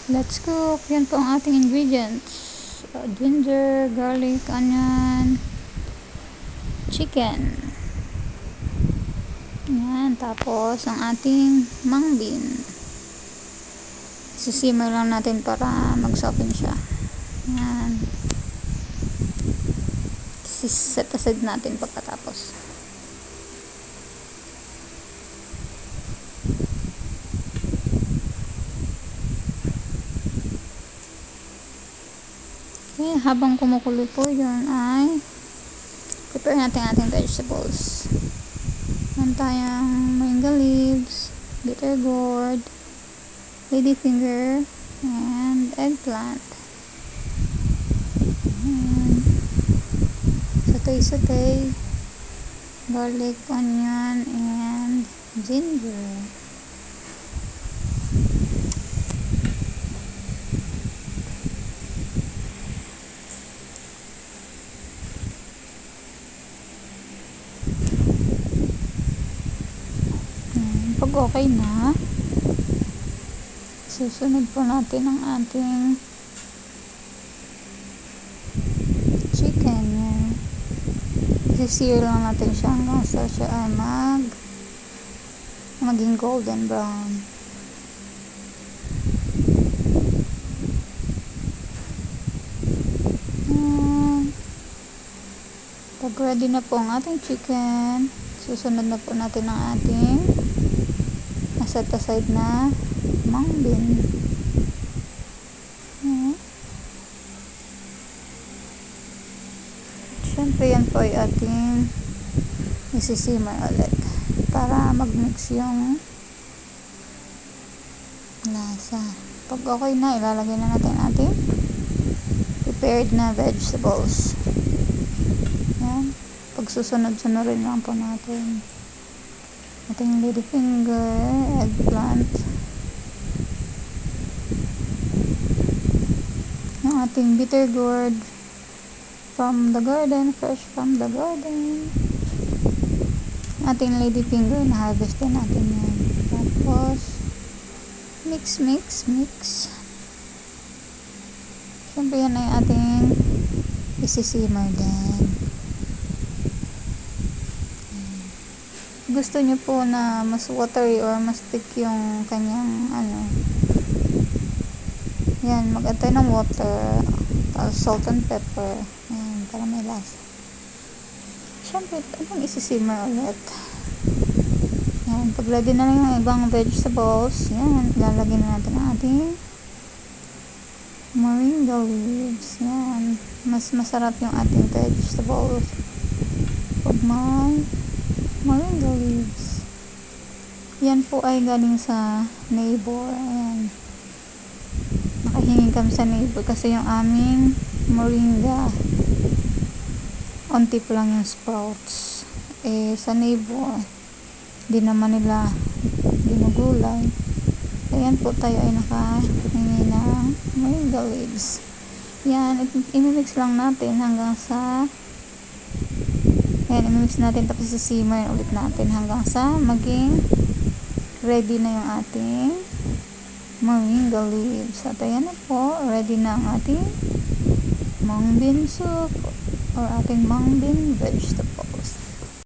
Let's cook. Yan po ang ating ingredients. Ginger, garlic, onion, chicken. Yan. Tapos, ang ating mung bean. Sisimmer lang natin para mag-soften siya. Yan. Set aside natin pagkatapos. Okay, habang kumukulo po yun ay prepare natin ating vegetables. Meron tayong moringa leaves, bitter gourd, ladyfinger, and eggplant. Saute, garlic, onion, and ginger. Pag okay na, susunod po natin ang ating chicken. Sisir lang natin siya hanggang sa siya ay maging golden brown. Pag ready na po ang ating chicken, susunod na po natin ang ating set aside na mung bean. Siyempre yan po ay ating isisimmer ulit para mag-mix yung lasa. Pag okay na, ilalagay na natin ating prepared na vegetables. Yan. Pag susunod-sunurin lang po natin ating ladyfinger, eggplant, yung ating bitter gourd from the garden, fresh from the garden, ating ladyfinger na harvest din natin yan. Tapos mix. Siyempre yan ay ating isisimmer din. Gusto nyo po na mas watery or mas thick yung kanyang yan, mag-add tayo ng water, salt and pepper, yan, para may lasa. Siyempre, itong isisimmer ulit. Yan, pag ready na lang yung ibang vegetables, yan, ilalagay na natin ang ating moringa leaves. Yan, mas masarap yung ating vegetables pag may moringa leaves. Yan po ay galing sa neighbor. Ayan, nakahingi kami sa neighbor kasi yung aming moringa onti pa lang yung sprouts. Sa neighbor di naman nila ginugulay. Ayan po, tayo ay nakahingi ng moringa leaves. Yan, imimix lang natin hanggang sa imimix natin, tapos sisimmer ulit natin hanggang sa maging ready na yung ating moringa leaves. At ayan na po, ready na ang ating mung bean soup or ating mung bean vegetable.